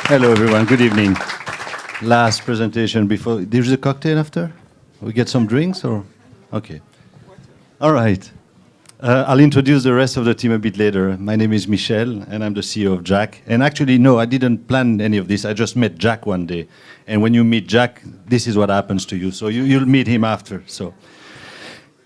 Hello, everyone. Good evening. Last presentation before. There's a cocktail after? We get some drinks or? Okay. All right. I'll introduce the rest of the team a bit later. My name is Michel, and I'm the CEO of Jack. And actually, no, I didn't plan any of this. I just met Jack one day. And when you meet Jack, this is what happens to you. So you'll meet him after. So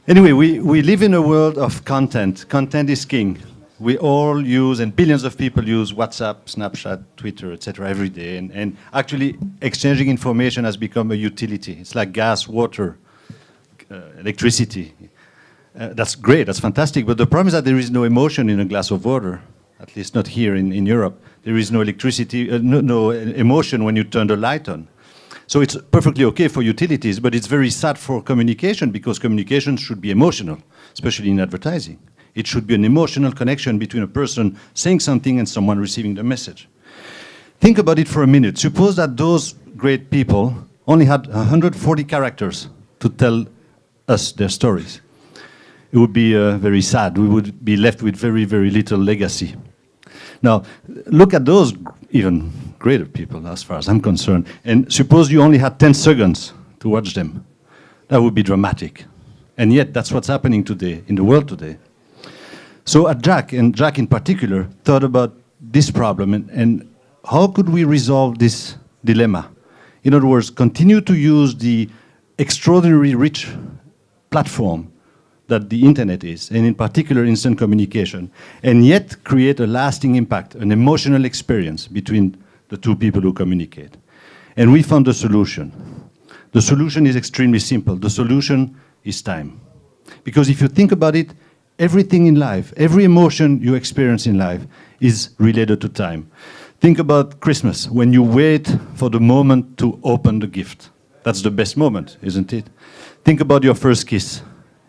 anyway, we live in a world of content. Content is king. We all use, and billions of people use WhatsApp, Snapchat, Twitter, etc. every day. And actually, exchanging information has become a utility. It's like gas, water, electricity. That's great, that's fantastic. But the problem is that there is no emotion in a glass of water, at least not here in Europe. There is no electricity, no emotion when you turn the light on. So it's perfectly okay for utilities, but it's very sad for communication, because communication should be emotional, especially in advertising. It should be an emotional connection between a person saying something and someone receiving the message. Think about it for a minute. Suppose that those great people only had 140 characters to tell us their stories. It would be very sad. We would be left with very, very little legacy. Now, look at those even greater people, as far as I'm concerned, and suppose you only had 10 seconds to watch them. That would be dramatic. And yet, that's what's happening today, in the world today. So at Jack, and Jack in particular, thought about this problem and how could we resolve this dilemma? In other words, continue to use the extraordinarily rich platform that the internet is, and in particular instant communication, and yet create a lasting impact, an emotional experience between the two people who communicate. And we found a solution. The solution is extremely simple. The solution is time. Because if you think about it, everything in life, every emotion you experience in life is related to time. Think about Christmas, when you wait for the moment to open the gift. That's the best moment, isn't it? Think about your first kiss.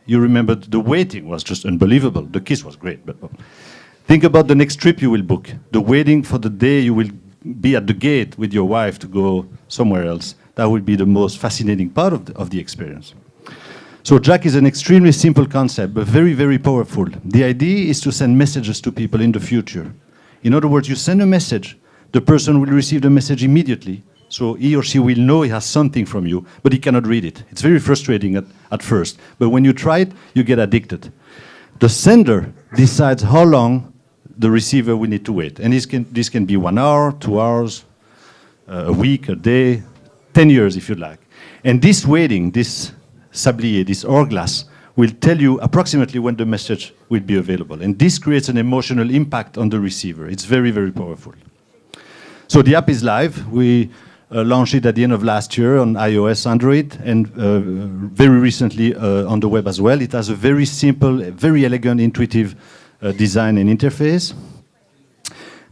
You remember the waiting was just unbelievable. The kiss was great, but think about the next trip you will book, the waiting for the day you will be at the gate with your wife to go somewhere else. That will be the most fascinating part of the experience. So Jack is an extremely simple concept, but very, very powerful. The idea is to send messages to people in the future. In other words, you send a message, the person will receive the message immediately, so he or she will know he has something from you, but he cannot read it. It's very frustrating at first, but when you try it, you get addicted. The sender decides how long the receiver will need to wait, and this can be 1 hour, 2 hours, a week, a day, 10 years if you like. And this waiting, this sablier, this hourglass, will tell you approximately when the message will be available. And this creates an emotional impact on the receiver. It's very, very powerful. So the app is live. We launched it at the end of last year on iOS, Android, and very recently on the web as well. It has a very simple, very elegant, intuitive design and interface.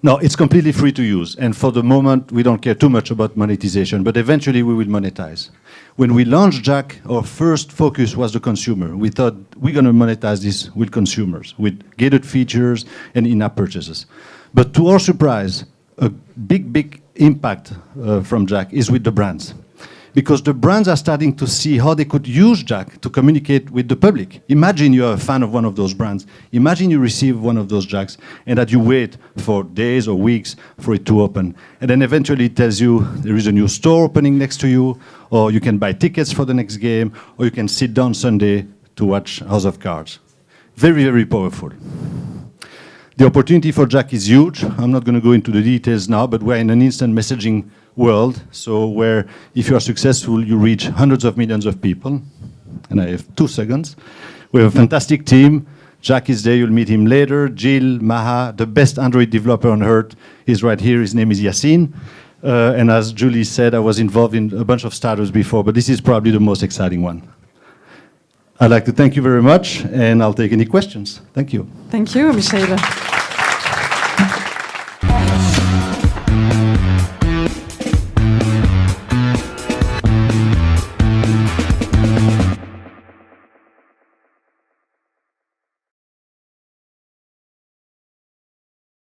Now, it's completely free to use, and for the moment, we don't care too much about monetization, but eventually we will monetize. When we launched Jack, our first focus was the consumer. We thought we're going to monetize this with consumers, with gated features and in-app purchases. But to our surprise, a big impact from Jack is with the brands. Because the brands are starting to see how they could use Jack to communicate with the public. Imagine you're a fan of one of those brands. Imagine you receive one of those Jacks and that you wait for days or weeks for it to open. And then eventually it tells you there is a new store opening next to you, or you can buy tickets for the next game, or you can sit down Sunday to watch House of Cards. Very, very powerful. The opportunity for Jack is huge. I'm not going to go into the details now, but we're in an instant messaging world, so where if you are successful, you reach hundreds of millions of people. And I have 2 seconds. We have a fantastic team. Jack is there, you'll meet him later. Jill, Maha, the best Android developer on earth, is right here. His name is Yassine. And as Julie said, I was involved in a bunch of startups before, but this is probably the most exciting one. I'd like to thank you very much, and I'll take any questions. Thank you. Thank you, Michel.